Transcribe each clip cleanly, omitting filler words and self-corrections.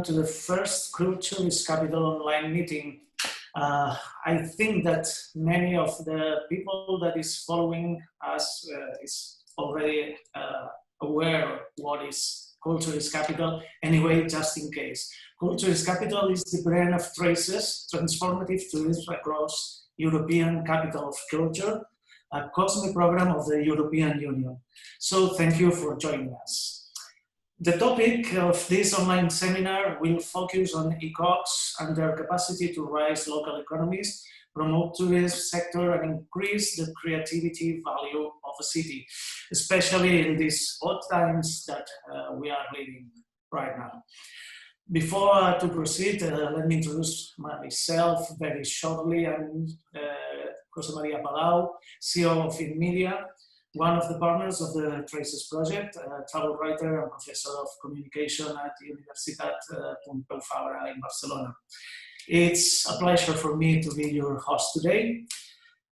welcome to the first Culture is Capital online meeting. I think that many of the people that is following us is already aware what is Culture is Capital. Anyway, just in case. Culture is Capital is the brand of Traces, transformative tourism across European capital of culture, a COSME program of the European Union. So thank you for joining us. The topic of this online seminar will focus on ECoCs and their capacity to raise local economies, promote tourism sector and increase the creativity value of a city, especially in these odd times that we are living right now. Before to proceed, let me introduce myself very shortly. I'm José María Palau, CEO of InMedia, one of the partners of the Traces project, a travel writer and professor of communication at Universitat Pompeu Fabra in Barcelona. It's a pleasure for me to be your host today.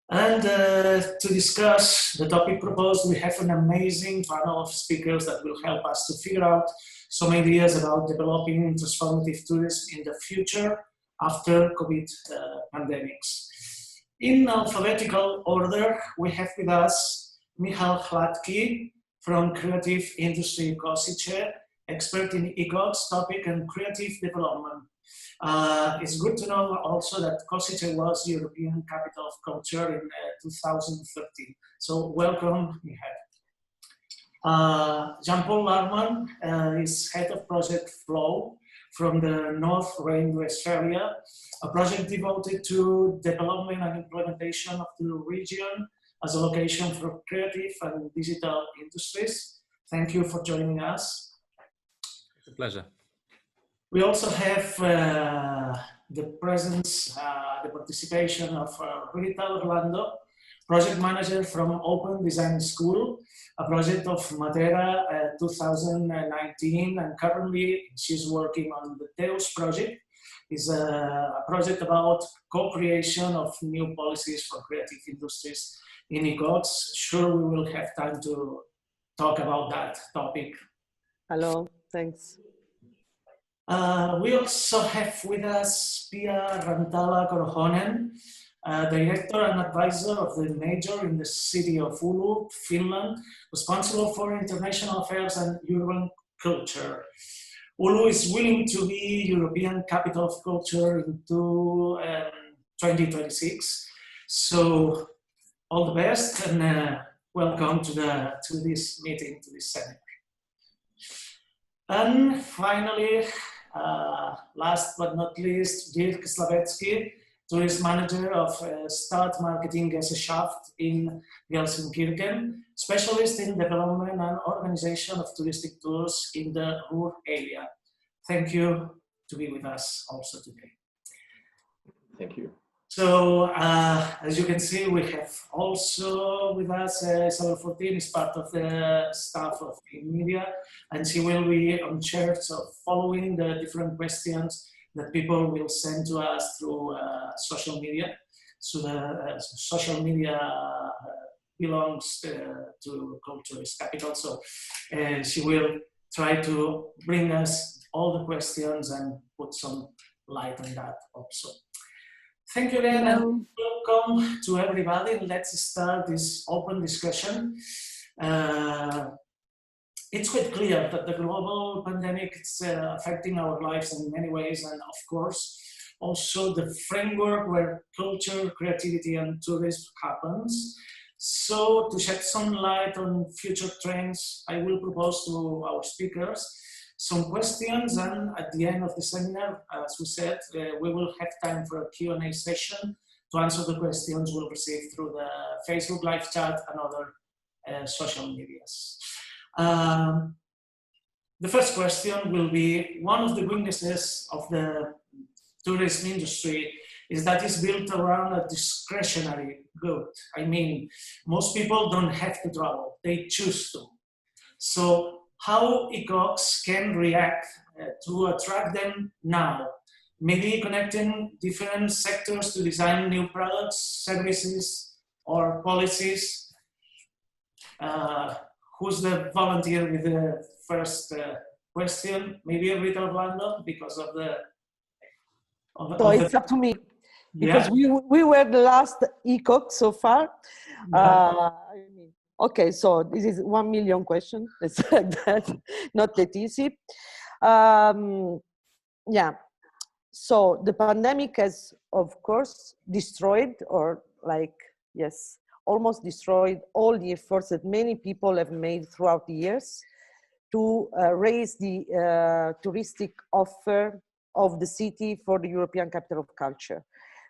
And to discuss the topic proposed, we have an amazing panel of speakers that will help us to figure out some ideas about developing transformative tourism in the future after COVID pandemics. In alphabetical order, we have with us Michal Hladký from Creative Industry COSICE, expert in ECoCs topic and creative development. It's good to know also that COSICE was European Capital of Culture in 2013. So welcome, Michal. Jean-Paul Larman is head of project Flow from the North Rhine-Westphalia, a project devoted to development and implementation of the region as a location for creative and digital industries. Thank you for joining us. It's a pleasure. We also have the presence, the participation of Rita Orlando, project manager from Open Design School, a project of Matera 2019, and currently she's working on the TEUS project. It's a project about co-creation of new policies for creative industries in ECoCs. Sure, we will have time to talk about that topic. Hello, thanks. We also have with us Pia Rantala Korhonen, director and advisor of the major in the city of Oulu, Finland, responsible for international affairs and urban culture. Oulu is willing to be European Capital of Culture in 2026. So all the best and welcome to this meeting, to this seminar. And finally, last but not least, Dirk Slavetsky, tourist manager of Stad Marketing Gesellschaft in Gelsenkirchen, specialist in development and organization of touristic tours in the Ruhr area. Thank you to be with us also today. Thank you. So, as you can see, we have also with us Isabel Fortin, is part of the staff of InMedia, and she will be on charge of following the different questions that people will send to us through social media. So the social media belongs to Culture is Capital. So she will try to bring us all the questions and put some light on that also. Thank you again and welcome to everybody. Let's start this open discussion. It's quite clear that the global pandemic is affecting our lives in many ways, and of course, also the framework where culture, creativity, and tourism happens. So, to shed some light on future trends, I will propose to our speakers some questions, and at the end of the seminar, as we said, we will have time for a Q&A session to answer the questions we'll receive through the Facebook live chat and other social medias. The first question will be, one of the weaknesses of the tourism industry is that it's built around a discretionary good. I mean, most people don't have to travel, they choose to. So how ECoCs can react to attract them now? Maybe connecting different sectors to design new products, services, or policies. Who's the volunteer with the first question, maybe a bit Orlando, because of the So it's up to me, because yeah. we were the last ECoC so far. Yeah. Okay, so this is 1 million question. It's like that, not that easy. Yeah, so the pandemic has, of course, destroyed, or like, yes, almost destroyed all the efforts that many people have made throughout the years to raise the touristic offer of the city for the European Capital of Culture.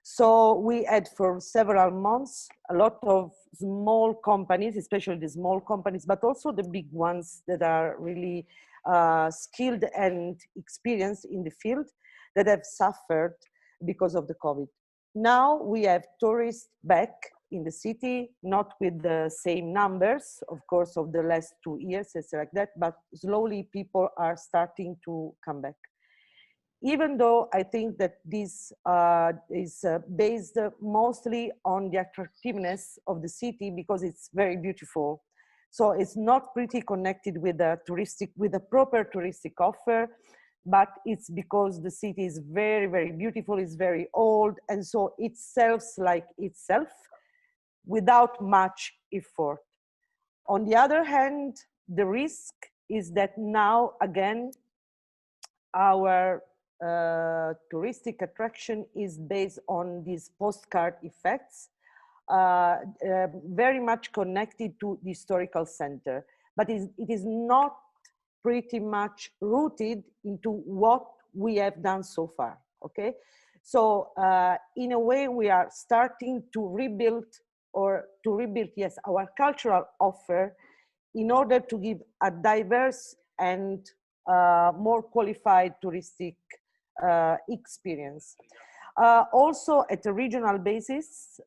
So we had for several months a lot of small companies, especially the small companies, but also the big ones that are really skilled and experienced in the field, that have suffered because of the COVID. Now we have tourists back in the city, not with the same numbers, of course, of the last 2 years, it's like that, but slowly people are starting to come back. Even though I think that this is based mostly on the attractiveness of the city, because it's very beautiful. So it's not pretty connected with a proper touristic offer, but it's because the city is very, very beautiful, it's very old, and so it sells like itself without much effort. On the other hand, the risk is that now again, our touristic attraction is based on these postcard effects, very much connected to the historical center, but it is not pretty much rooted into what we have done so far, okay? So in a way, we are starting to rebuild, yes, our cultural offer in order to give a diverse and more qualified touristic experience. Also, at a regional basis,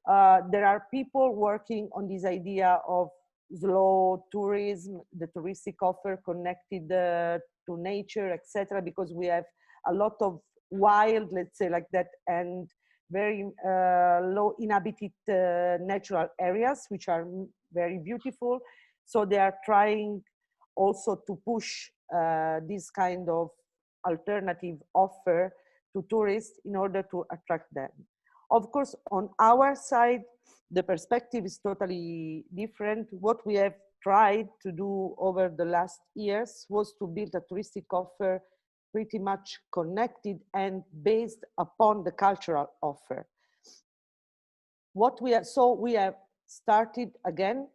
there are people working on this idea of slow tourism, the touristic offer connected to nature, etc., because we have a lot of wild, let's say like that, and very low inhabited natural areas, which are very beautiful. So they are trying also to push this kind of alternative offer to tourists in order to attract them. Of course, on our side, the perspective is totally different. What we have tried to do over the last years was to build a touristic offer pretty much connected and based upon the cultural offer. So we have started again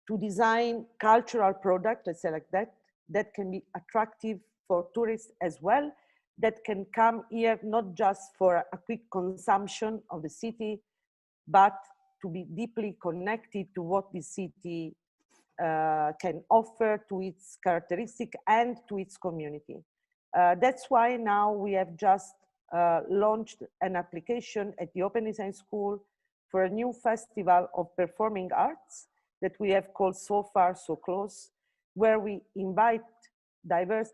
to design cultural products, let's say like that, that can be attractive for tourists as well, that can come here not just for a quick consumption of the city, but to be deeply connected to what the city can offer, to its characteristic and to its community. That's why now we have just launched an application at the Open Design School for a new festival of performing arts that we have called So Far, So Close, where we invite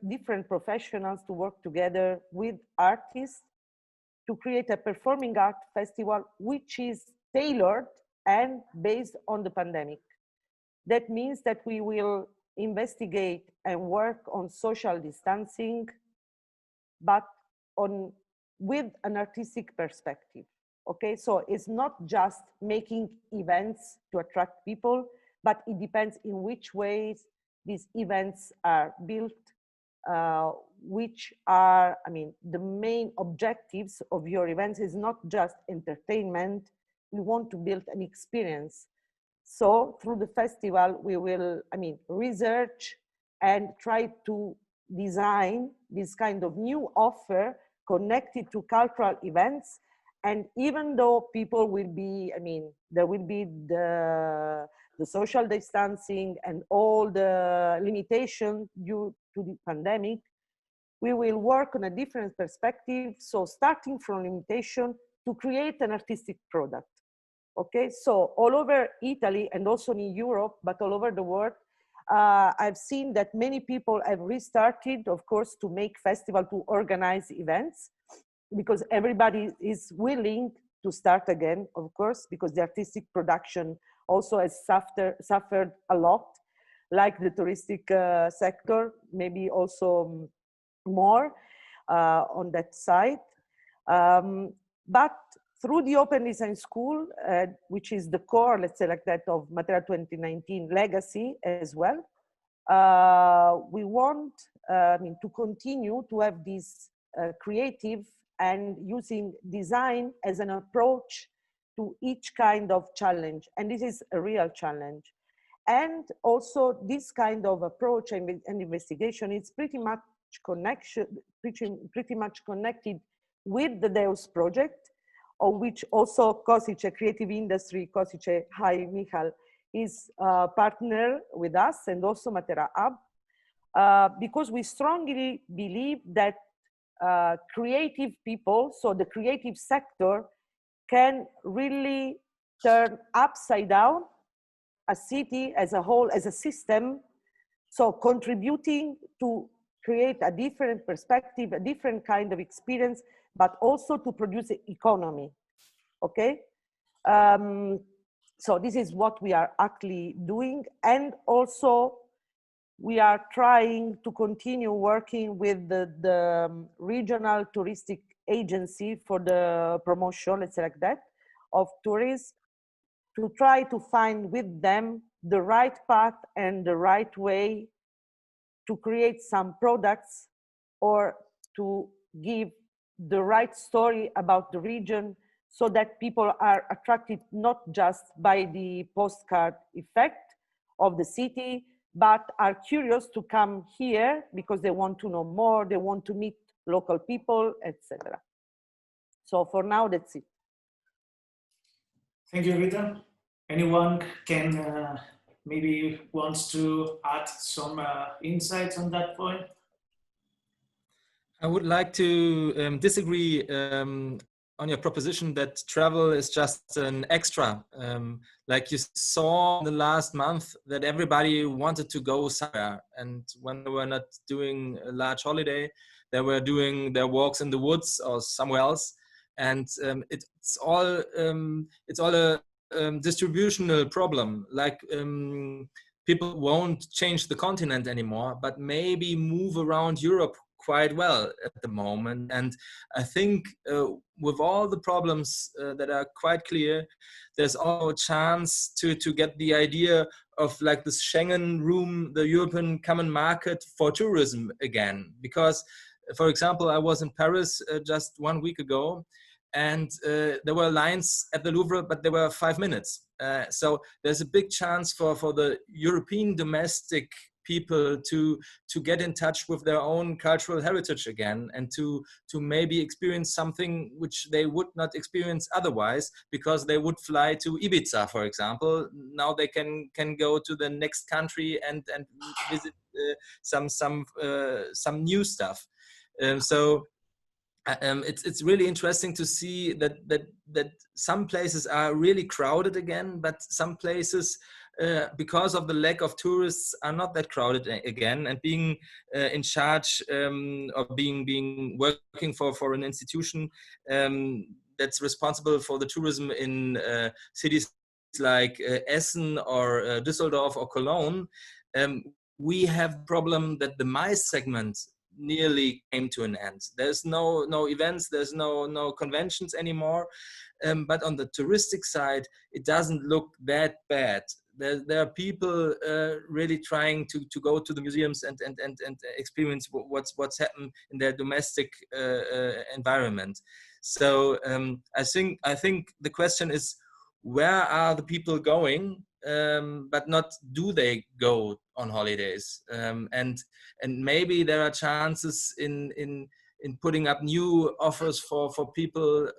different professionals to work together with artists to create a performing art festival which is tailored and based on the pandemic. That means that we will investigate and work on social distancing, but with an artistic perspective. Okay, so it's not just making events to attract people, but it depends in which ways these events are built, which are, the main objectives of your events is not just entertainment. We want to build an experience. So through the festival, we will, research and try to design this kind of new offer connected to cultural events. And even though people will be, there will be the social distancing and all the limitations due to the pandemic, we will work on a different perspective. So starting from limitation to create an artistic product. Okay, so all over Italy and also in Europe, but all over the world, I've seen that many people have restarted, of course, to make festival, to organize events, because everybody is willing to start again, of course, because the artistic production also has suffered a lot, like the touristic sector, maybe also more on that side. But through the Open Design School, which is the core, let's say like that, of Matera 2019 legacy as well, we want to continue to have this creative and using design as an approach to each kind of challenge. And this is a real challenge. And also this kind of approach and investigation is pretty much pretty much connected with the Deus project, of which also Kosice Creative Industry, Kosice, hi Michal, is a partner with us, and also Matera Hub, because we strongly believe that creative people, so the creative sector, can really turn upside down a city as a whole, as a system, so contributing to create a different perspective, a different kind of experience, but also to produce an economy, okay? So this is what we are actually doing. And also we are trying to continue working with the regional touristic agency for the promotion, let's say like that, of tourism, to try to find with them the right path and the right way to create some products or to give the right story about the region, so that people are attracted not just by the postcard effect of the city, but are curious to come here because they want to know more, they want to meet local people, etc. So for now, that's it. Thank you, Rita. Anyone can maybe wants to add some insights on that point? I would like to disagree on your proposition that travel is just an extra. Like you saw in the last month that everybody wanted to go somewhere, and when they were not doing a large holiday, they were doing their walks in the woods or somewhere else. And it's all a distributional problem. Like people won't change the continent anymore, but maybe move around Europe quite well at the moment. And I think with all the problems that are quite clear, there's also a chance to get the idea of like this Schengen room, the European common market for tourism again. Because, for example, I was in Paris just 1 week ago, and there were lines at the Louvre, but there were 5 minutes. So there's a big chance for the European domestic people to get in touch with their own cultural heritage again, and to maybe experience something which they would not experience otherwise, because they would fly to Ibiza, for example. Now they can go to the next country and visit some new stuff. So it's really interesting to see that some places are really crowded again, but some places, because of the lack of tourists, are not that crowded again. And being in charge or working for an institution that's responsible for the tourism in cities like Essen or Düsseldorf or Cologne, we have the problem that the MICE segment nearly came to an end. There's no events, there's no conventions anymore. But on the touristic side, it doesn't look that bad. There are people really trying to go to the museums and experience what's happened in their domestic environment. So I think the question is, where are the people going? But not do they go on holidays? And maybe there are chances in putting up new offers for people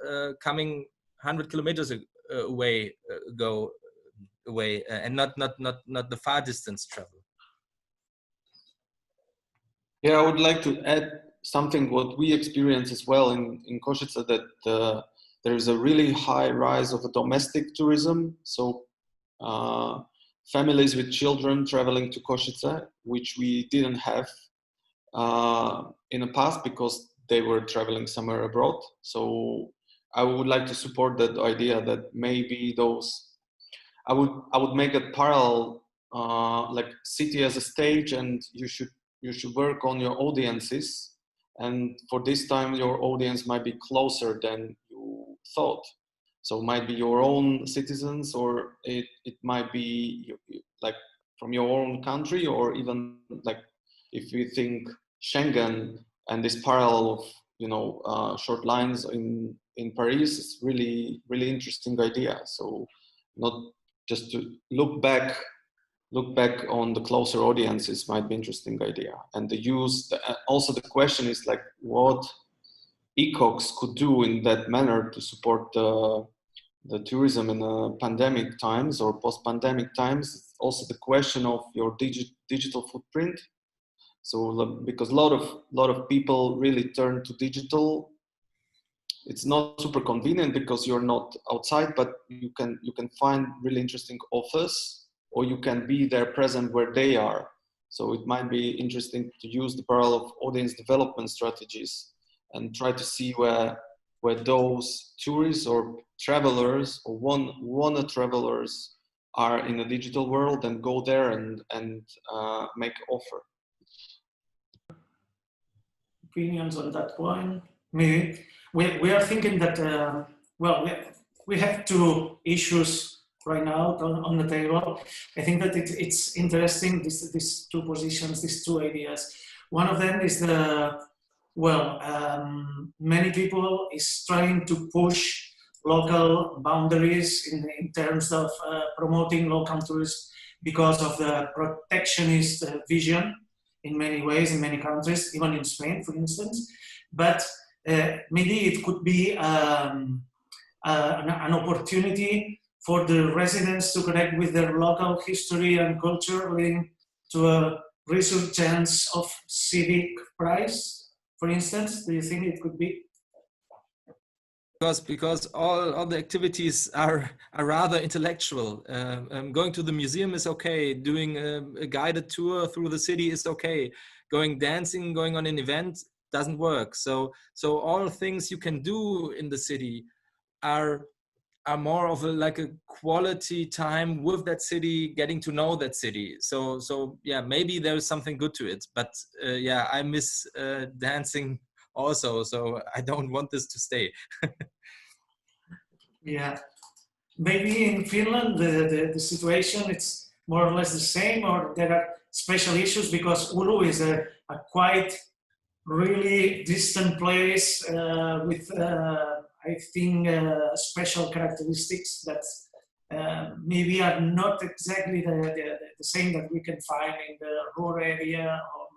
coming 100 kilometers away, and not the far distance travel. Yeah, I would like to add something what we experience as well in Kosice, that there is a really high rise of domestic tourism. So families with children traveling to Kosice, which we didn't have in the past because they were traveling somewhere abroad. So I would like to support that idea that maybe those, I would make a parallel, like city as a stage, and you should work on your audiences and for this time your audience might be closer than you thought. So it might be your own citizens, or it might be like from your own country, or even like if you think Schengen and this parallel of, you know, short lines in Paris is really interesting idea. So not just to look back on the closer audiences might be interesting idea. And also the question is like what ECoCs could do in that manner to support the tourism in pandemic times or post-pandemic times. Also the question of your digital footprint. So because a lot of people really turn to digital. It's not super convenient because you're not outside, but you can find really interesting offers, or you can be there present where they are. So it might be interesting to use the parallel of audience development strategies and try to see where those tourists or travelers or wanna travelers are in the digital world, and go there and make offer. Opinions on that point? Maybe we are thinking that well, we have two issues right now on the table. I think that it's interesting, these two positions, these two ideas. One of them is many people is trying to push local boundaries in terms of promoting local tourism because of the protectionist vision in many ways, in many countries, even in Spain, for instance. But maybe it could be an opportunity for the residents to connect with their local history and culture, leading to a resurgence of civic pride, for instance. Do you think it could be? Because all the activities are rather intellectual. Going to the museum is okay. Doing a guided tour through the city is okay. Going dancing, going on an event doesn't work. So all things you can do in the city are more of a quality time with that city, getting to know that city. So yeah, maybe there's something good to it. But yeah, I miss dancing also, so I don't want this to stay. Yeah, maybe in Finland the situation it's more or less the same, or there are special issues because Oulu is a quite really distant place with I think special characteristics that maybe are not exactly the same that we can find in the rural area, or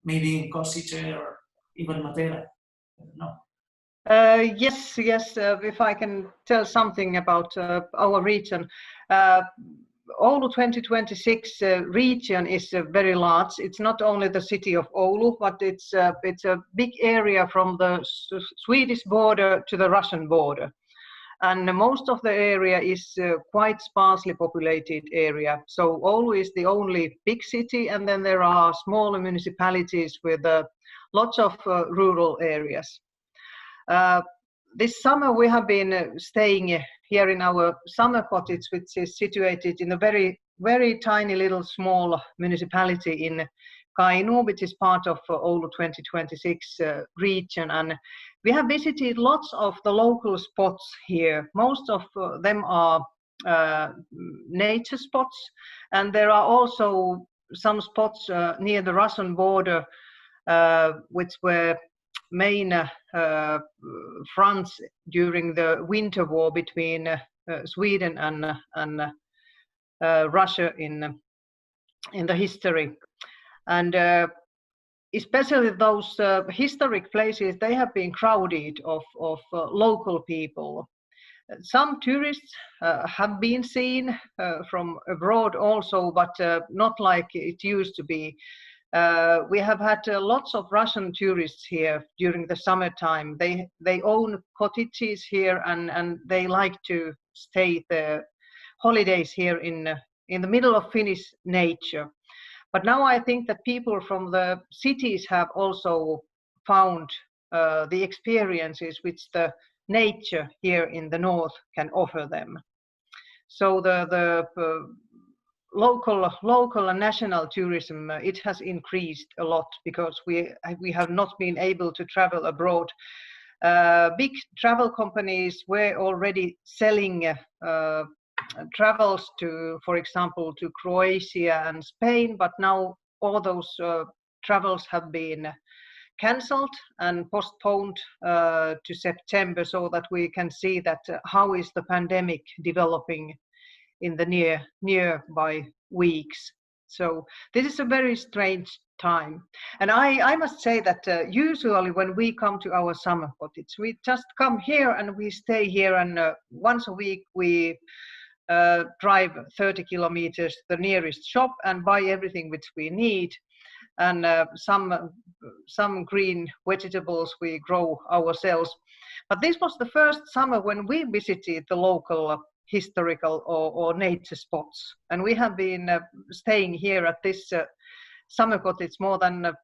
maybe in Košice or even Matera. I don't know. Yes. If I can tell something about our region. Oulu 2026 region is very large. It's not only the city of Oulu, but it's a big area from the Swedish border to the Russian border. And most of the area is quite sparsely populated area. So Oulu is the only big city, and then there are smaller municipalities with lots of rural areas. This summer we have been staying here in our summer cottage, which is situated in a very, very tiny little small municipality in Kainuu, which is part of Oulu 2026 region. And we have visited lots of the local spots here. Most of them are nature spots, and there are also some spots near the Russian border, which were main fronts during the winter war between Sweden and Russia in the history. And especially those historic places, they have been crowded of local people. Some tourists have been seen from abroad also, but not like it used to be. We have had lots of Russian tourists here during the summertime. They own cottages here, and they like to stay the holidays here in the middle of Finnish nature. But now I think that people from the cities have also found the experiences which the nature here in the north can offer them. So the local and national tourism, it has increased a lot because we have not been able to travel abroad. Big travel companies were already selling travels to, for example, to Croatia and Spain, but now all those travels have been cancelled and postponed to September, so that we can see that how is the pandemic developing in the nearby weeks. So this is a very strange time. And I must say that usually when we come to our summer cottage, we just come here and we stay here, and once a week we drive 30 kilometers to the nearest shop and buy everything which we need. And some green vegetables we grow ourselves. But this was the first summer when we visited the local historical or nature spots. And we have been staying here at this summer cottage more than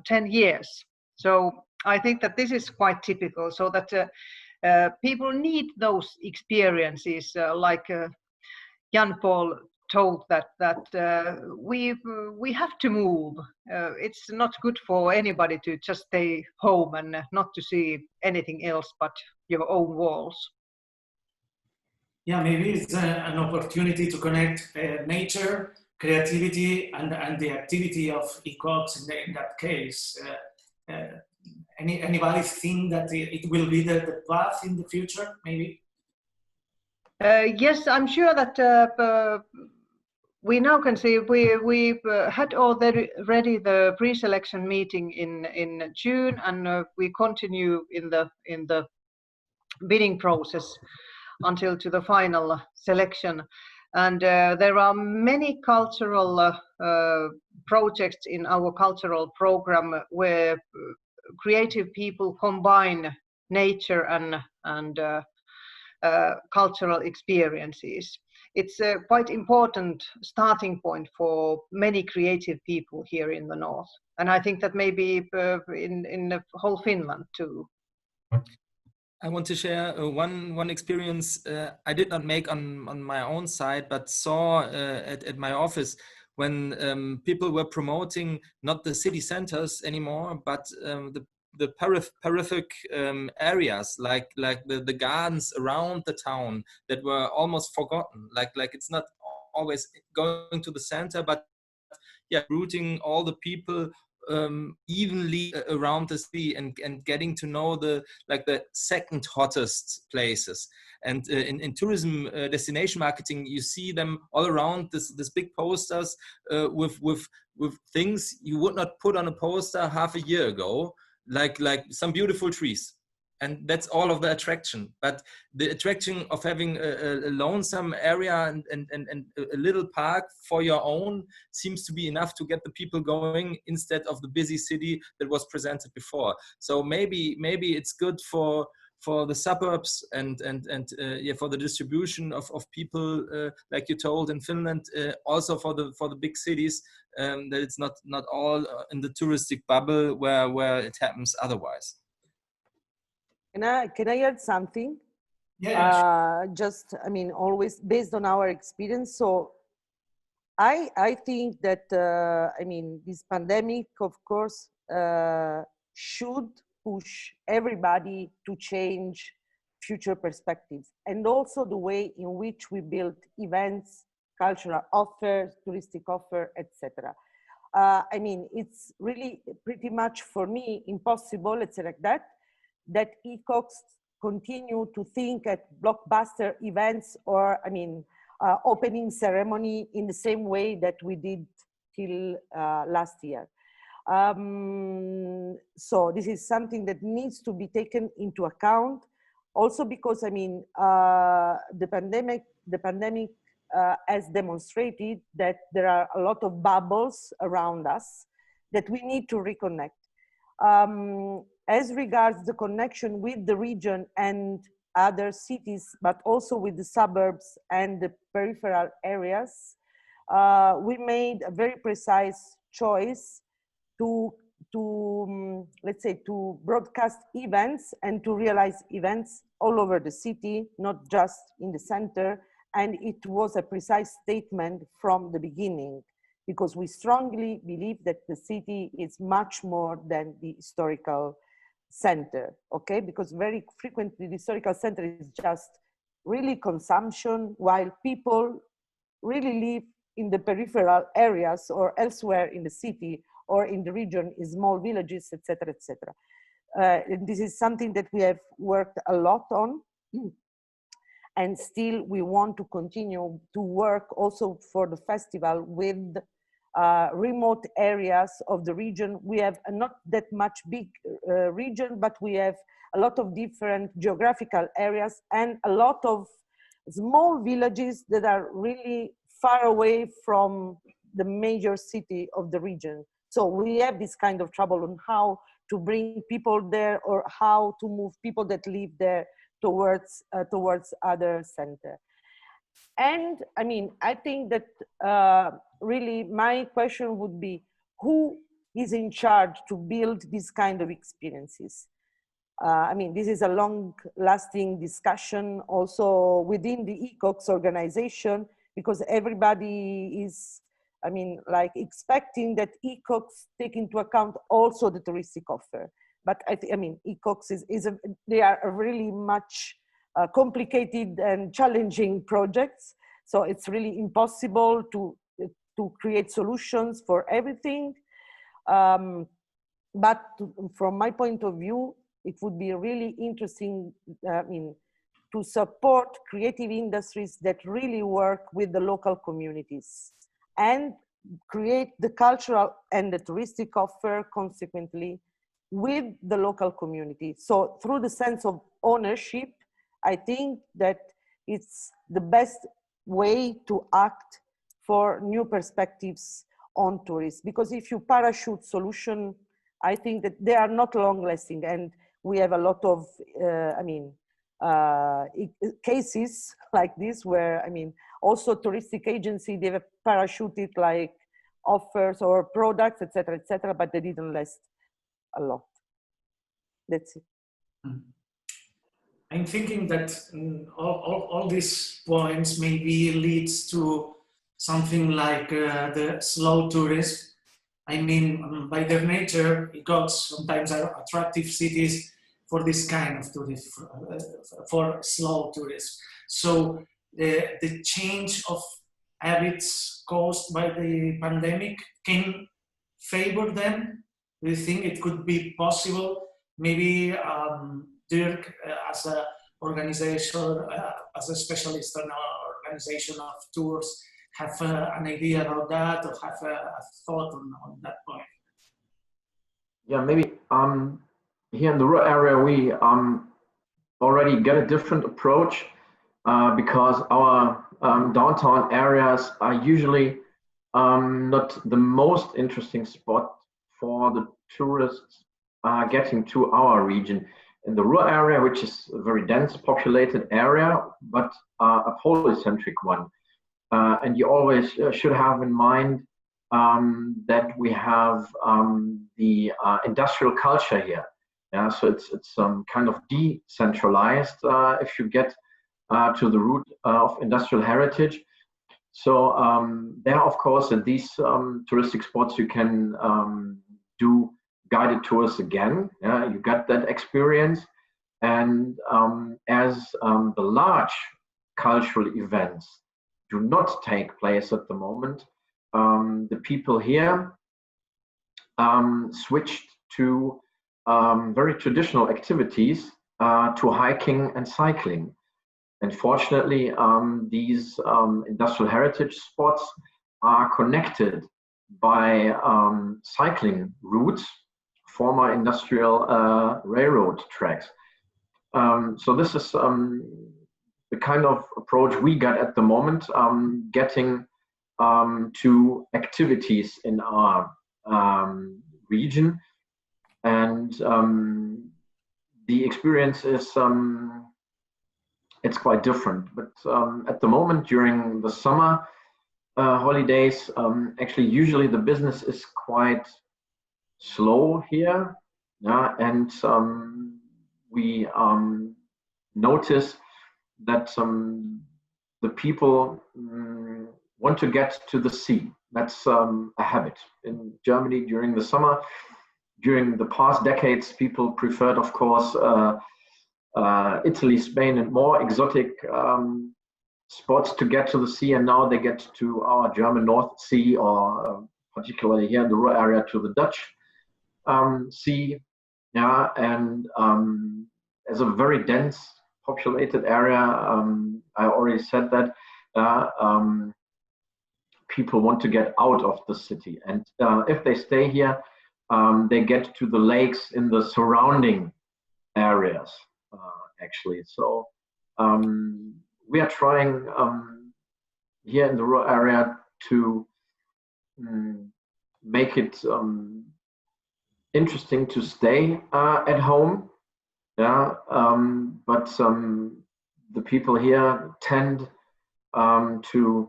10 years. So I think that this is quite typical, so that people need those experiences, like Jan Paul told that we have to move. It's not good for anybody to just stay home and not to see anything else but your own walls. Yeah, maybe it's an opportunity to connect nature, creativity, and the activity of ECoCs in that case. Anybody think that it will be the path in the future, maybe? Yes, I'm sure that we now can see we had already the pre-selection meeting in June, and we continue in the bidding process until to the final selection. And there are many cultural projects in our cultural program where creative people combine nature and cultural experiences. It's a quite important starting point for many creative people here in the north, and I think that maybe in the whole Finland too. I want to share one experience I did not make on my own side, but saw at my office when people were promoting not the city centers anymore, but the peripheral areas, like the gardens around the town that were almost forgotten. Like it's not always going to the center, but yeah, routing all the people evenly around the city and getting to know the second hottest places. And in tourism destination marketing, you see them all around this big posters with things you would not put on a poster half a year ago, like some beautiful trees. And that's all of the attraction. But the attraction of having a lonesome area and a little park for your own seems to be enough to get the people going, instead of the busy city that was presented before. So maybe it's good for the suburbs and yeah, for the distribution of people, like you told in Finland, also for the big cities, that it's not all in the touristic bubble where it happens otherwise. Can I add something? Yeah. Just, I mean, always based on our experience. So I think that, I mean, this pandemic, of course, should push everybody to change future perspectives, and also the way in which we build events, cultural offers, touristic offer, etc. I mean, it's really pretty much for me impossible, let's say like that ECoCs continue to think at blockbuster events or, I mean, opening ceremony in the same way that we did till last year. So this is something that needs to be taken into account, also because, I mean, the pandemic has demonstrated that there are a lot of bubbles around us that we need to reconnect. As regards the connection with the region and other cities, but also with the suburbs and the peripheral areas, we made a very precise choice to let's say, to broadcast events and to realize events all over the city, not just in the center, and it was a precise statement from the beginning, because we strongly believe that the city is much more than the historical center, okay? Because very frequently the historical center is just really consumption, while people really live in the peripheral areas or elsewhere in the city or in the region, in small villages, etc., etc. And this is something that we have worked a lot on, and still we want to continue to work also for the festival with remote areas of the region. We have not that much big region, but we have a lot of different geographical areas and a lot of small villages that are really far away from the major city of the region. So we have this kind of trouble on how to bring people there, or how to move people that live there towards other center. And I mean, I think that really my question would be, who is in charge to build these kind of experiences? I mean, this is a long-lasting discussion also within the ECoCs organization, because everybody is, I mean, like expecting that ECoCs take into account also the touristic offer. But I mean, ECoCs they are a really much complicated and challenging projects. So it's really impossible to create solutions for everything. But from my point of view, it would be really interesting, I mean, to support creative industries that really work with the local communities and create the cultural and the touristic offer consequently with the local community. So through the sense of ownership, I think that it's the best way to act for new perspectives on tourism. Because if you parachute solution, I think that they are not long lasting, and we have a lot of, cases like this where, I mean, also touristic agency, they have parachuted like offers or products, etc., but they didn't last a lot. That's it. I'm thinking that all these points maybe leads to something like the slow tourism. I mean, by their nature, ECoCs sometimes are attractive cities for this kind of tourism, for slow tourism. So the change of habits caused by the pandemic can favor them. Do you think it could be possible? Maybe Dirk, as an organization, as a specialist on our organization of tours, have an idea about that, or have a thought on that point? Yeah, maybe here in the rural area, we already get a different approach because our downtown areas are usually not the most interesting spot for the tourists getting to our region. In the rural area, which is a very dense populated area, but a polycentric one. And you always should have in mind that we have the industrial culture here. Yeah, so it's kind of decentralized if you get to the root of industrial heritage. So there, of course, at these touristic spots, you can do guided tours again. Yeah, you got that experience. And as the large cultural events do not take place at the moment, the people here switched to very traditional activities, to hiking and cycling. And fortunately, these industrial heritage spots are connected by cycling routes, former industrial railroad tracks. So this is the kind of approach we got at the moment, getting to activities in our region. And the experience is, it's quite different. But at the moment, during the summer holidays, actually, usually the business is quite slow here. Yeah, and we notice that the people want to get to the sea. That's a habit in Germany during the summer. During the past decades, people preferred, of course, Italy, Spain, and more exotic spots to get to the sea, and now they get to our German North Sea, or particularly here in the rural area to the Dutch sea. Yeah, and as a very dense populated area, I already said that people want to get out of the city, and if they stay here, they get to the lakes in the surrounding areas, actually. So we are trying here in the rural area to make it interesting to stay at home. Yeah, but the people here tend to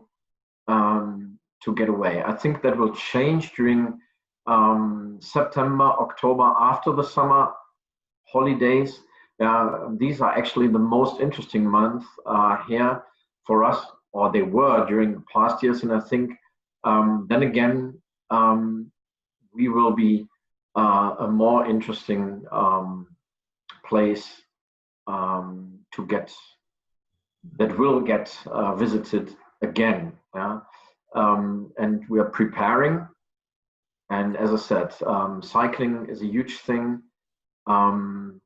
get away. I think that will change during September, October, after the summer holidays. These are actually the most interesting months here for us, or they were during the past years. And I think then again, we will be a more interesting place to get, that will get visited again. Yeah? And we are preparing. And as I said, cycling is a huge thing. And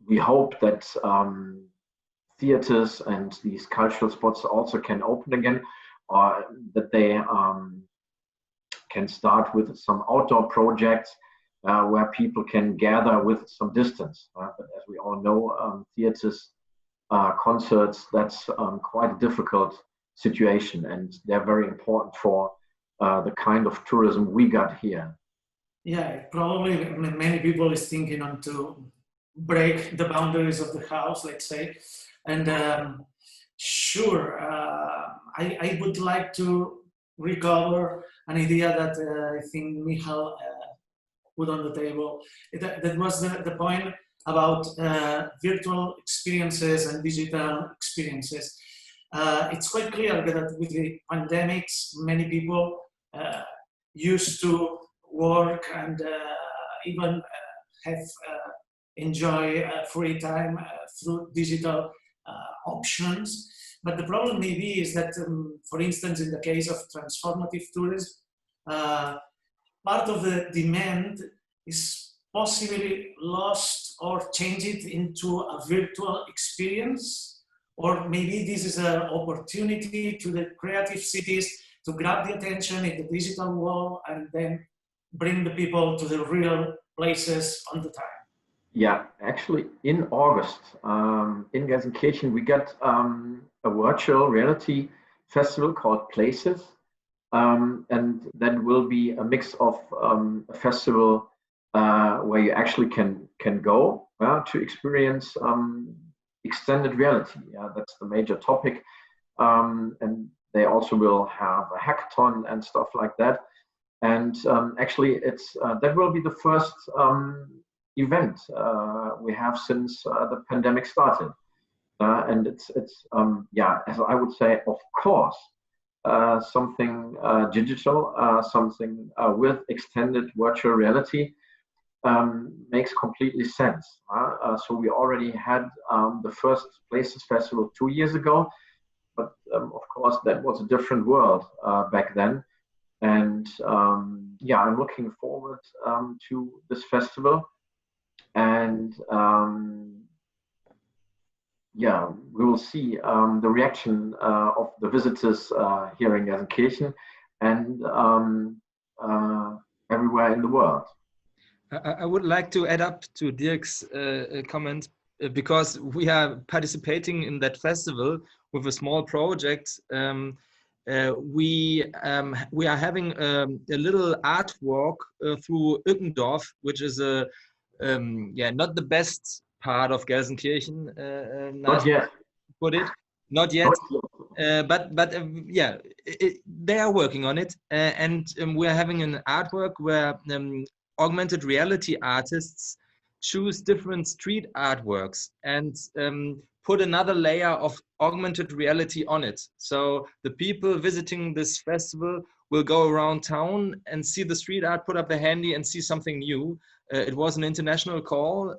we hope that theaters and these cultural spots also can open again, or that they can start with some outdoor projects where people can gather with some distance. But as we all know, theaters, concerts, that's quite a difficult situation, and they're very important for the kind of tourism we got here. Yeah, probably many people is thinking on to break the boundaries of the house, let's say. And sure, I would like to recover an idea that I think Michal put on the table. That was the point about virtual experiences and digital experiences. It's quite clear that with the pandemics, many people used to work and even have enjoy free time through digital options. But the problem maybe is that, for instance, in the case of transformative tourism, part of the demand is possibly lost or changed into a virtual experience, or maybe this is an opportunity to the creative cities to grab the attention in the digital world and then bring the people to the real places on the time. Yeah, actually in August in Gelsenkirchen, we got a virtual reality festival called Places. And that will be a mix of a festival where you actually can go to experience extended reality. Yeah, that's the major topic. And they also will have a hackathon and stuff like that. And actually, it's that will be the first event we have since the pandemic started. And it's yeah, as I would say, of course, something digital, something with extended virtual reality makes completely sense. So we already had the first Places Festival 2 years ago, but of course that was a different world back then. And yeah, I'm looking forward to this festival. And yeah, we will see the reaction of the visitors here in Gelsenkirchen and everywhere in the world. I would like to add up to Dirk's comment, because we are participating in that festival with a small project. We are having a little artwork through Ückendorf, which is a yeah, not the best part of Gelsenkirchen. Not yet. Put it. Not yet. But yeah, they are working on it, and we're having an artwork where augmented reality artists choose different street artworks, and put another layer of augmented reality on it. So the people visiting this festival will go around town and see the street art, put up the handy and see something new. It was an international call.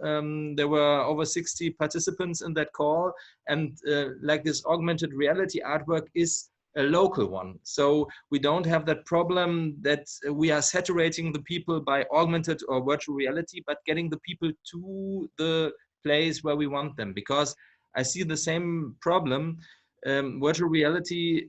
There were over 60 participants in that call. And like this augmented reality artwork is a local one. So we don't have that problem that we are saturating the people by augmented or virtual reality, but getting the people to the place where we want them. Because I see the same problem. Virtual reality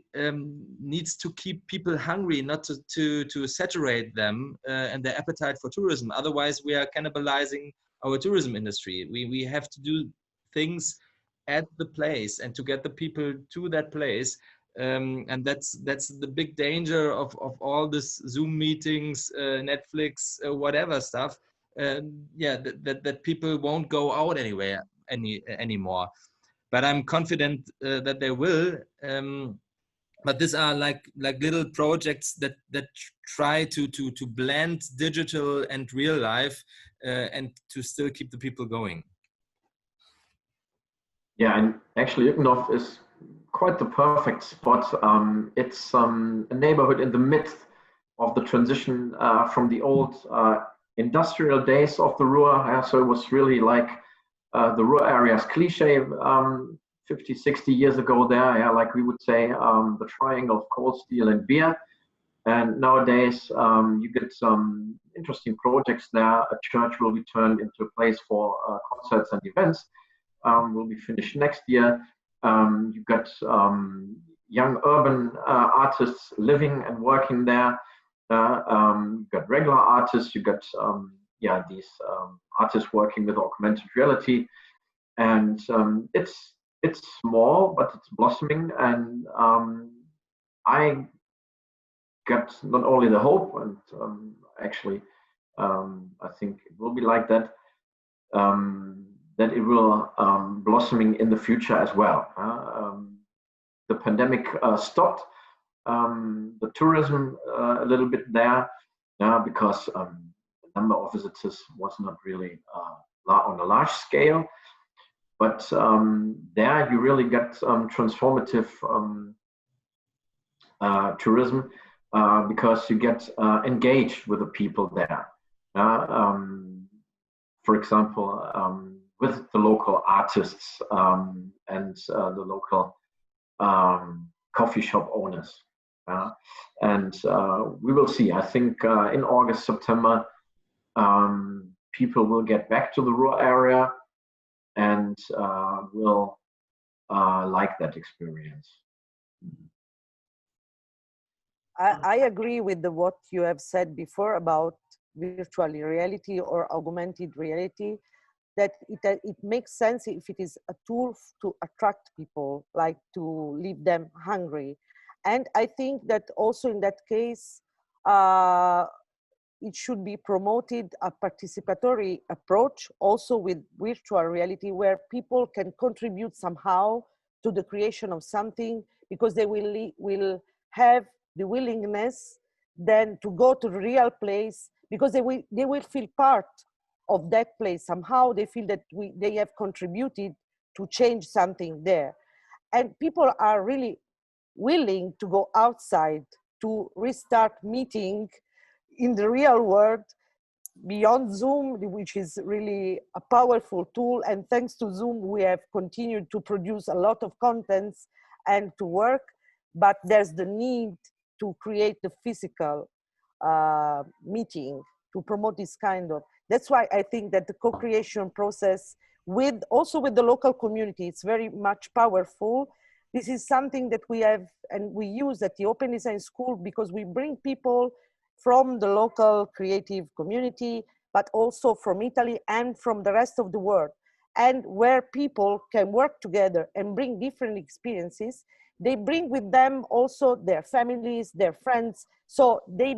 needs to keep people hungry, not to saturate them and their appetite for tourism. Otherwise, we are cannibalizing our tourism industry. We have to do things at the place and to get the people to that place. And that's the big danger of all this Zoom meetings, Netflix, whatever stuff. Yeah, that people won't go out anymore. But I'm confident that they will. But these are like little projects that try to blend digital and real life and to still keep the people going. Yeah, and actually Ückenhof is quite the perfect spot. It's a neighborhood in the midst of the transition from the old industrial days of the Ruhr. So it was really like the Ruhr area's cliche 50, 60 years ago there, yeah, like we would say the triangle of coal, steel and beer. And nowadays you get some interesting projects there. A church will be turned into a place for concerts and events. Will be finished next year. You've got young urban artists living and working there. You've got regular artists. You've got these artists working with augmented reality, and it's small, but it's blossoming. And I got not only the hope, and actually I think it will be like that. That it will blossoming in the future as well. The pandemic stopped the tourism a little bit there because the number of visitors was not really on a large scale. But there you really get transformative tourism because you get engaged with the people there. For example, with the local artists and the local coffee shop owners. And we will see. I think in August, September, people will get back to the Ruhr area and will like that experience. I agree with what you have said before about virtual reality or augmented reality, that it makes sense if it is a tool to attract people, like to leave them hungry. And I think that also in that case, it should be promoted a participatory approach also with virtual reality, where people can contribute somehow to the creation of something, because they will have the willingness then to go to the real place, because they will feel part of that place. Somehow they feel that they have contributed to change something there. And people are really willing to go outside to restart meeting in the real world beyond Zoom, which is really a powerful tool. And thanks to Zoom, we have continued to produce a lot of contents and to work, but there's the need to create the physical meeting to promote this kind of. That's why I think that the co-creation process also with the local community, it's very much powerful. This is something that we have and we use at the Open Design School, because we bring people from the local creative community, but also from Italy and from the rest of the world. And where people can work together and bring different experiences, they bring with them also their families, their friends. So they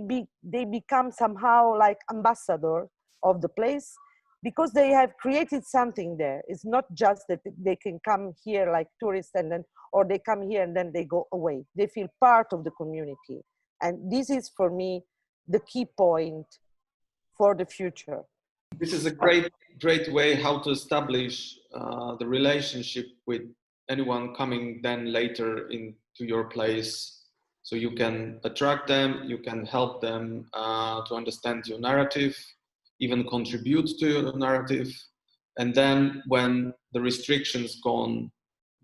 become somehow like ambassador of the place, because they have created something there. It's not just that they can come here like tourists and then, or they come here and then they go away. They feel part of the community. And this is for me the key point for the future. This is a great way how to establish the relationship with anyone coming then later into your place. So you can attract them, you can help them to understand your narrative, even contribute to your narrative. And then when the restrictions gone,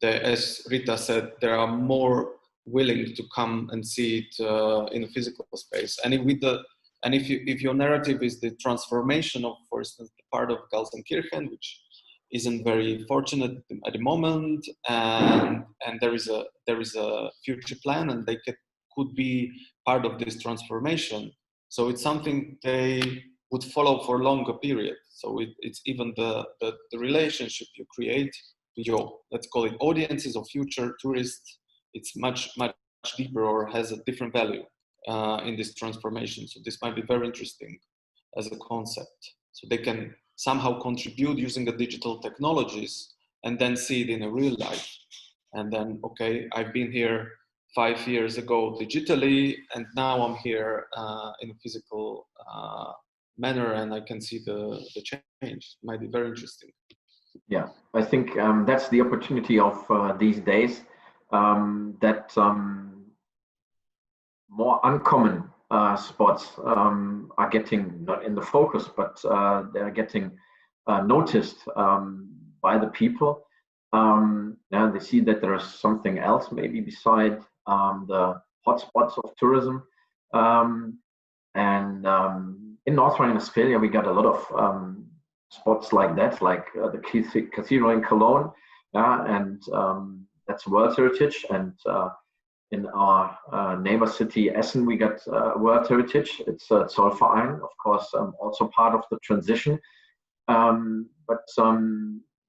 as Rita said, there are more willing to come and see it in a physical space. And if your narrative is the transformation of, for instance, the part of Gelsenkirchen, which isn't very fortunate at the moment, and there is a future plan, and they could be part of this transformation. So it's something they would follow for a longer period. So it's even the relationship you create to your, let's call it, audiences or future tourists. It's much deeper or has a different value in this transformation. So this might be very interesting as a concept. So they can somehow contribute using the digital technologies and then see it in a real life. And then, okay, I've been here 5 years ago digitally, and now I'm here in a physical manner, and I can see the change. It might be very interesting. Yeah, I think that's the opportunity of these days, that more uncommon spots are getting, not in the focus, but they're getting noticed by the people. Now they see that there is something else maybe beside the hotspots of tourism. And in North Rhine-Westphalia, we got a lot of spots like that, like the cathedral in Cologne, and that's World Heritage. And in our neighbor city Essen, we got World Heritage. It's Zollverein, of course, also part of the transition. But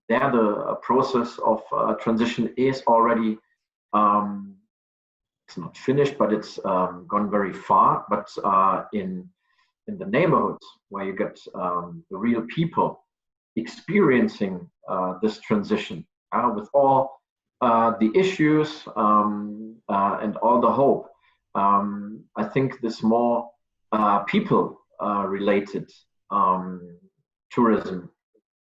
there the process of transition is already, it's not finished, but it's gone very far. But in the neighborhoods where you get the real people experiencing this transition with all the issues and all the hope, I think this more people related tourism,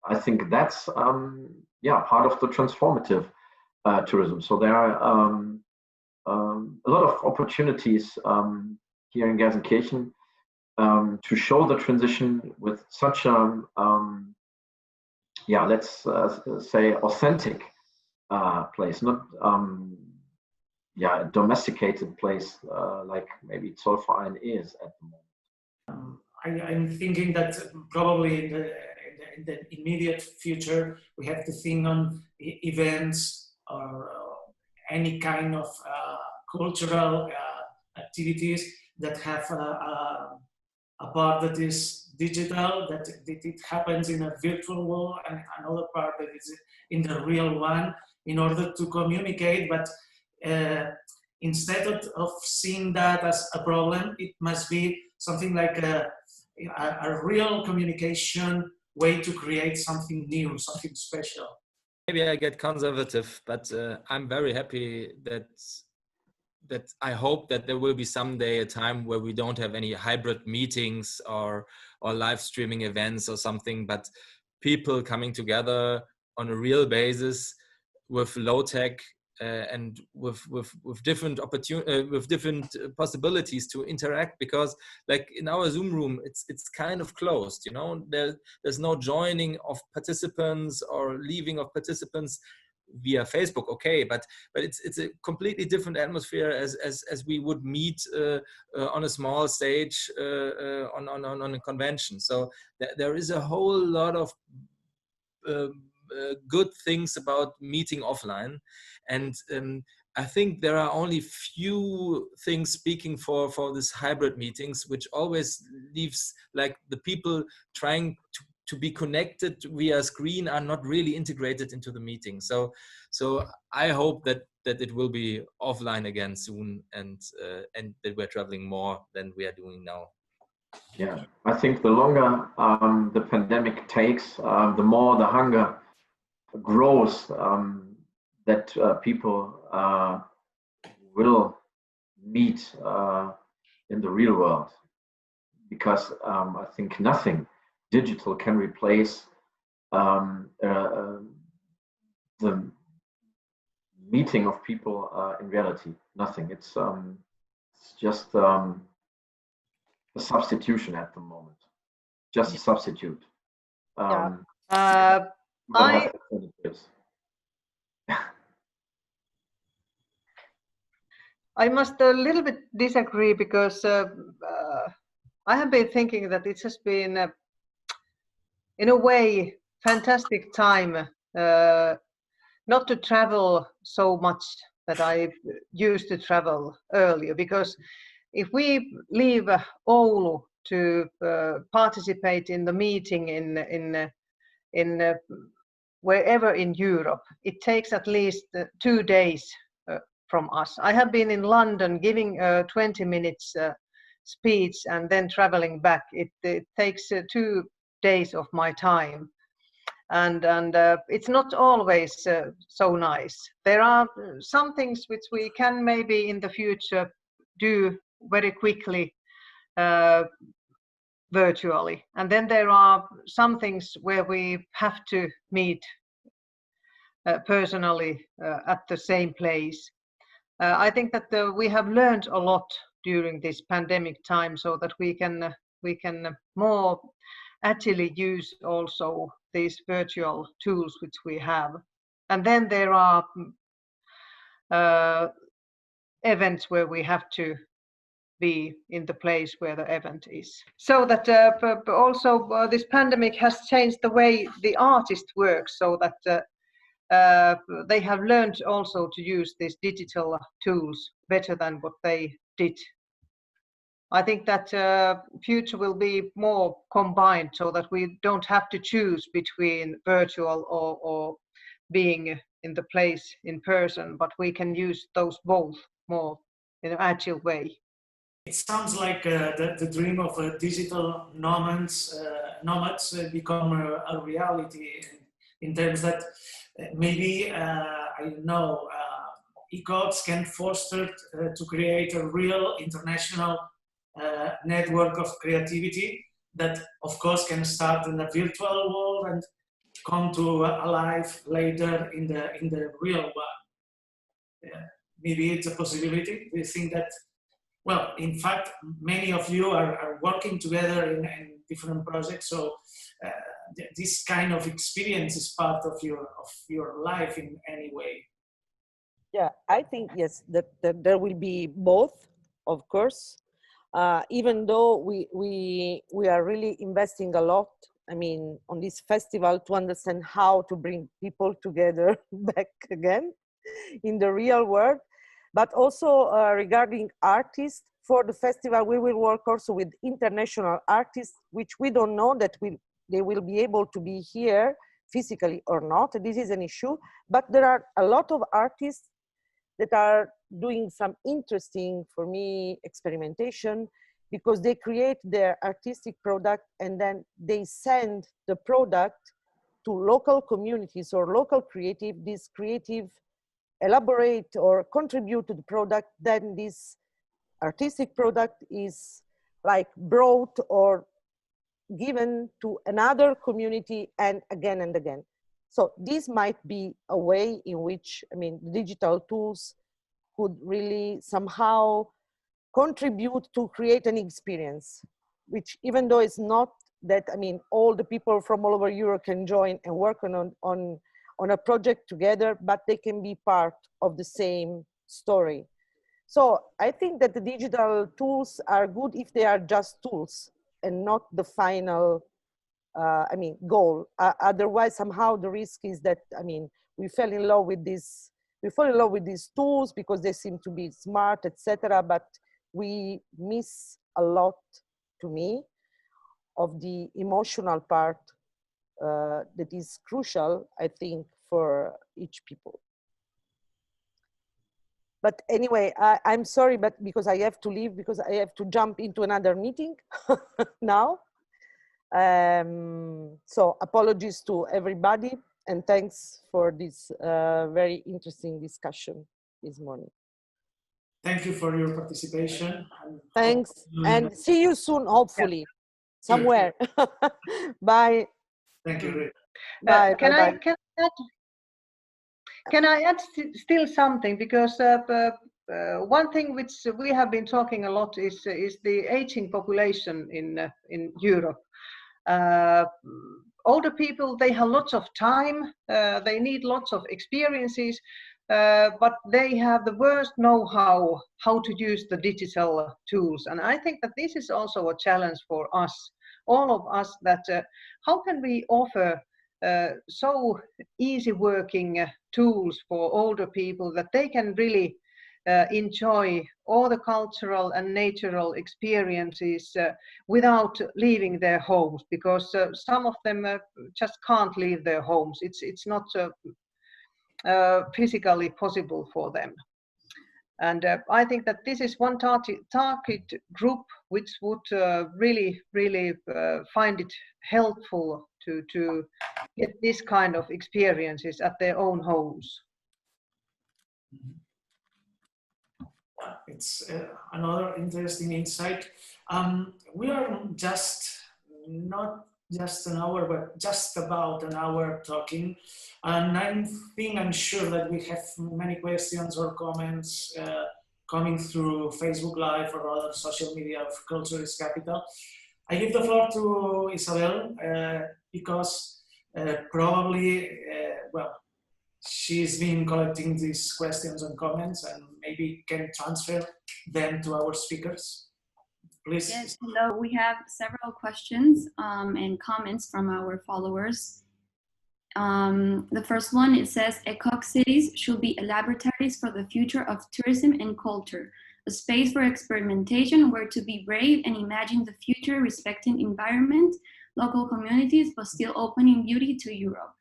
I think that's part of the transformative tourism. So there are a lot of opportunities here in Gelsenkirchen to show the transition with such a let's say authentic place, not a domesticated place like maybe Zollverein is at the moment. I'm thinking that probably in the immediate future we have to think on events or any kind of cultural activities that have a part that is digital, that it happens in a virtual world, and another part that is in the real one, in order to communicate. But instead of seeing that as a problem, it must be something like a real communication way to create something new, something special. Maybe I get conservative, but I'm very happy that I hope that there will be someday a time where we don't have any hybrid meetings or live streaming events or something, but people coming together on a real basis with low tech and with different with different possibilities to interact. Because like in our Zoom room, it's kind of closed, you know. There's no joining of participants or leaving of participants via Facebook, okay, but it's a completely different atmosphere as we would meet on a small stage on a convention. So there is a whole lot of good things about meeting offline, and I think there are only few things speaking for this hybrid meetings, which always leaves like the people trying to be connected via screen are not really integrated into the meeting. So I hope that it will be offline again soon, and that we're traveling more than we are doing now. Yeah, I think the longer the pandemic takes, the more the hunger grows that people will meet in the real world. Because I think nothing digital can replace the meeting of people in reality. Nothing. It's just a substitution at the moment. Just a substitute. Yeah. I must a little bit disagree because I have been thinking that it has been, in a way, fantastic time not to travel so much that I used to travel earlier. Because if we leave Oulu to participate in the meeting in wherever in Europe, it takes at least 2 days from us. I have been in London giving a 20 minutes speech and then traveling back. It takes 2 days of my time. And it's not always so nice. There are some things which we can maybe in the future do very quickly virtually. And then there are some things where we have to meet personally at the same place. I think that we have learned a lot during this pandemic time, so that we can more actually use also these virtual tools which we have. And then there are events where we have to be in the place where the event is. So that also this pandemic has changed the way the artist works, so that they have learned also to use these digital tools better than what they did. I think that future will be more combined, so that we don't have to choose between virtual or being in the place in person, but we can use those both more in an agile way. It sounds like the dream of digital nomads become a reality, in terms that maybe, I don't know, ECoCs can foster to create a real international network of creativity that, of course, can start in the virtual world and come to alive later in the real one. Maybe it's a possibility. Do you think that? Well, in fact, many of you are working together in different projects, so this kind of experience is part of your life in any way. Yeah, I think yes, that there will be both, of course. Even though we are really investing a lot, I mean, on this festival to understand how to bring people together back again in the real world. But also regarding artists, for the festival, we will work also with international artists, which we don't know that they will be able to be here physically or not. This is an issue, but there are a lot of artists that are doing some interesting, for me, experimentation, because they create their artistic product and then they send the product to local communities or local creative. This creative elaborate or contribute to the product, then this artistic product is like brought or given to another community and again and again. So this might be a way in which, I mean, digital tools could really somehow contribute to create an experience, which even though it's not that, I mean, all the people from all over Europe can join and work on a project together, but they can be part of the same story. So I think that the digital tools are good if they are just tools and not the final, I mean, goal. Otherwise, somehow the risk is that, I mean, we fall in love with these tools because they seem to be smart, etc. But we miss a lot, to me, of the emotional part that is crucial, I think, for each people. But anyway, I'm sorry, but because I have to leave, because I have to jump into another meeting now. So apologies to everybody, and thanks for this very interesting discussion this morning. Thank you for your participation. Thanks, and see you soon, hopefully. somewhere. Bye. Thank you. Bye. Can Bye. can I add still something? Because one thing which we have been talking a lot is the aging population in Europe. Older people, they have lots of time, they need lots of experiences, but they have the worst know-how how to use the digital tools. And I think that this is also a challenge for us, all of us, that how can we offer so easy working tools for older people that they can really enjoy all the cultural and natural experiences without leaving their homes, because some of them just can't leave their homes. It's not physically possible for them. And I think that this is one target group which would really find it helpful to get this kind of experiences at their own homes. It's another interesting insight. We are not just an hour, but just about an hour talking. And I'm sure that we have many questions or comments coming through Facebook Live or other social media of Culture is Capital. I give the floor to Isabel because probably, well, she's been collecting these questions and comments and maybe can transfer them to our speakers. Please. Yes, hello. We have several questions and comments from our followers. The first one, it says, ECoC cities should be laboratories for the future of tourism and culture, a space for experimentation where to be brave and imagine the future respecting environment, local communities, but still opening beauty to Europe.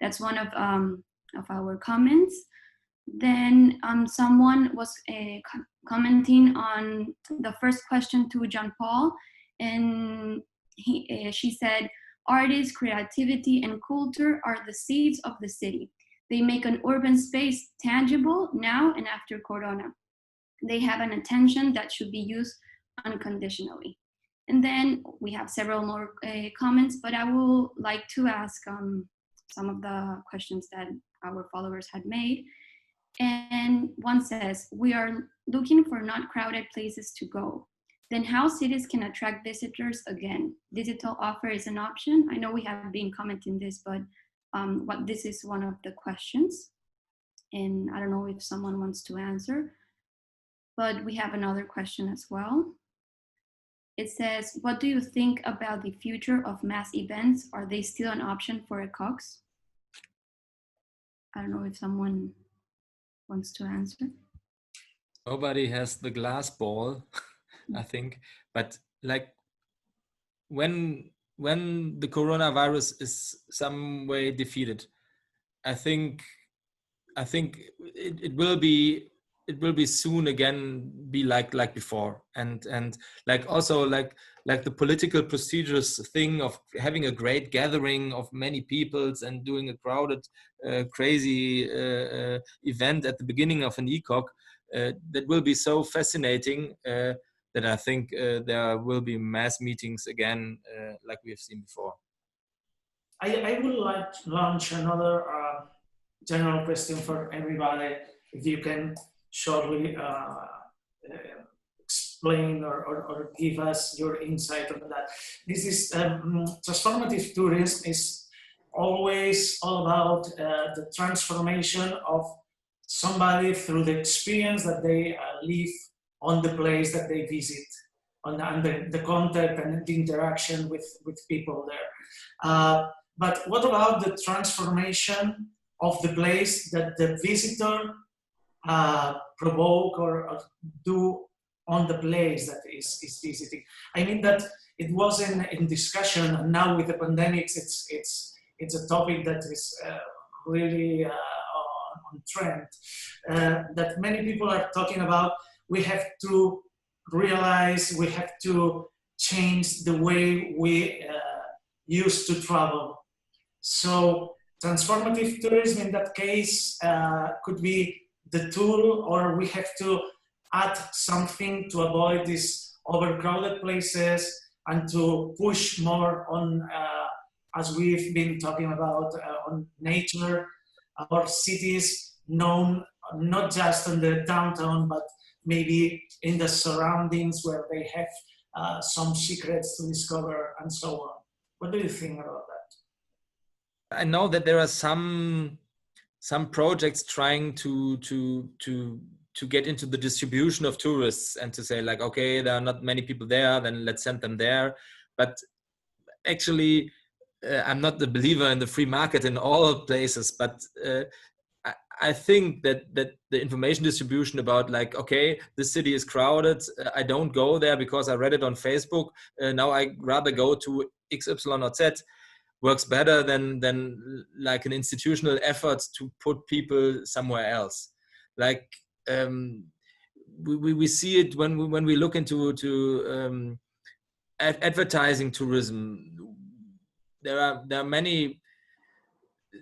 That's one of our comments. Then someone was commenting on the first question to John Paul, and she said, artists, creativity, and culture are the seeds of the city. They make an urban space tangible now and after Corona. They have an attention that should be used unconditionally. And then we have several more comments, but I would like to ask some of the questions that our followers had made. And one says, we are looking for not crowded places to go. Then how cities can attract visitors again? Digital offer is an option. I know we have been commenting this, but this is one of the questions. And I don't know if someone wants to answer, but we have another question as well. It says, what do you think about the future of mass events? Are they still an option for ECoCs? I don't know if someone wants to answer. Nobody has the glass ball, I think, but like when the coronavirus is some way defeated, I think it will be soon again be like before, and like also like the political procedures thing of having a great gathering of many peoples and doing a crowded crazy event at the beginning of an ECoC, that will be so fascinating that I think there will be mass meetings again like we have seen before. I would like to launch another general question for everybody. If you can shortly explain or give us your insight on that. This is transformative tourism is always all about the transformation of somebody through the experience that they live on the place that they visit, on the contact and the interaction with people there. But what about the transformation of the place that the visitor provoke or do on the place that is visiting? I mean that it was in discussion, and now with the pandemics, it's a topic that is really on trend. That many people are talking about. We have to realize, we have to change the way we used to travel. So transformative tourism in that case could be the tool, or we have to add something to avoid these overcrowded places, and to push more on, as we've been talking about, on nature, our cities known not just in the downtown, but maybe in the surroundings where they have some secrets to discover and so on. What do you think about that? I know that there are some projects trying to get into the distribution of tourists and to say like, okay, there are not many people there, then let's send them there. But actually, I'm not the believer in the free market in all places, but I think that the information distribution about like, okay, this city is crowded, I don't go there because I read it on Facebook, now I rather go to X, Y, or Z, works better than like an institutional effort to put people somewhere else. Like we see it when we look into advertising tourism. There are many.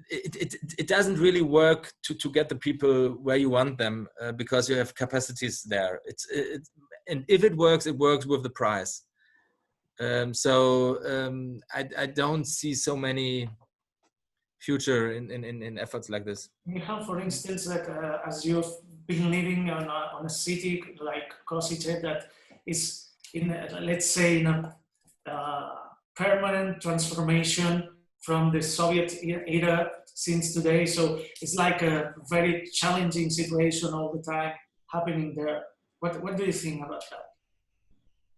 It doesn't really work to get the people where you want them because you have capacities there. And if it works with the price. I don't see so many future in efforts like this. Michal, for instance, like as you've been living on a city like Košice that is in, let's say, in a permanent transformation from the Soviet era since today. So it's like a very challenging situation all the time happening there. What do you think about that?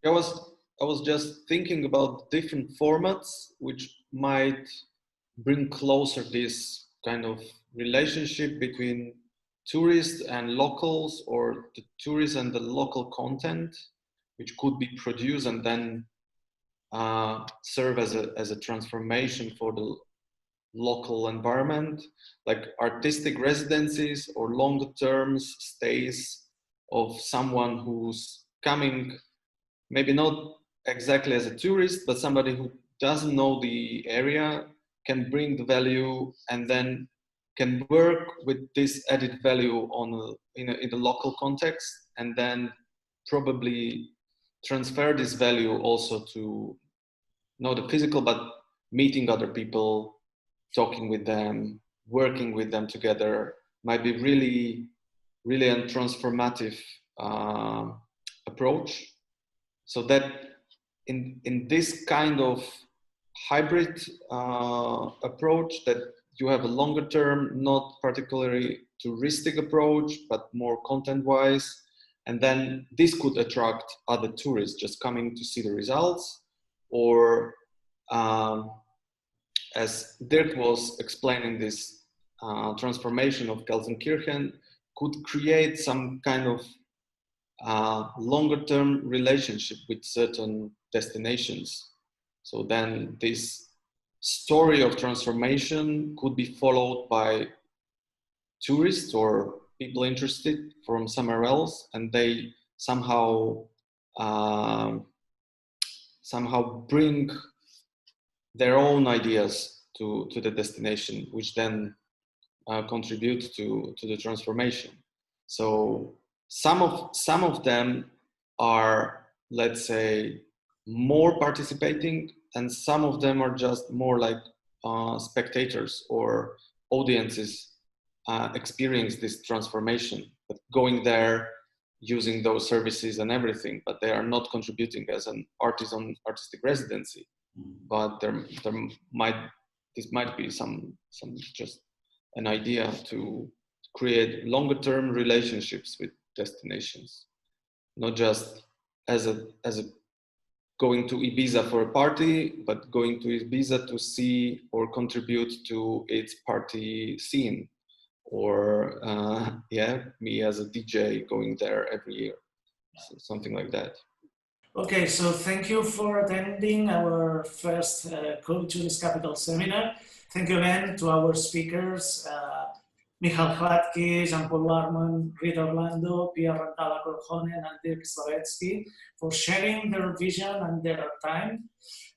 I was just thinking about different formats which might bring closer this kind of relationship between tourists and locals, or the tourists and the local content, which could be produced and then serve as a transformation for the local environment, like artistic residencies or longer term stays of someone who's coming, maybe not exactly as a tourist, but somebody who doesn't know the area, can bring the value and then can work with this added value in the local context, and then probably transfer this value also to not the physical, but meeting other people, talking with them, working with them together, might be really, really a transformative approach. So that in this kind of hybrid approach, that you have a longer term, not particularly touristic approach, but more content-wise, and then this could attract other tourists just coming to see the results, or as Dirk was explaining, this transformation of Gelsenkirchen could create some kind of longer-term relationship with certain destinations. So then this story of transformation could be followed by tourists or people interested from somewhere else, and they somehow bring their own ideas to the destination, which then contribute to the transformation. So some of them are, let's say, more participating, and some of them are just more like spectators or audiences experience this transformation, but going there, using those services and everything, but they are not contributing as an artistic residency. But this might be some just an idea to create longer term relationships with destinations, not just as a going to Ibiza for a party, but going to Ibiza to see or contribute to its party scene, or me as a DJ going there every year, so something like that. Okay, so thank you for attending our first Culture's Capital seminar. Thank you again to our speakers, Michal Hladky, Jean-Paul Larman, Rita Orlando, Pierre Rantala Corjonen, and Dirk Slavetsky for sharing their vision and their time.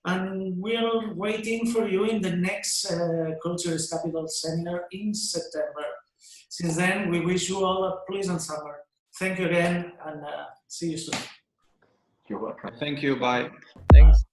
And we're waiting for you in the next Culture's Capital seminar in September. Since then, we wish you all a pleasant summer. Thank you again, and see you soon. You're welcome. Thank you. Bye. Thanks.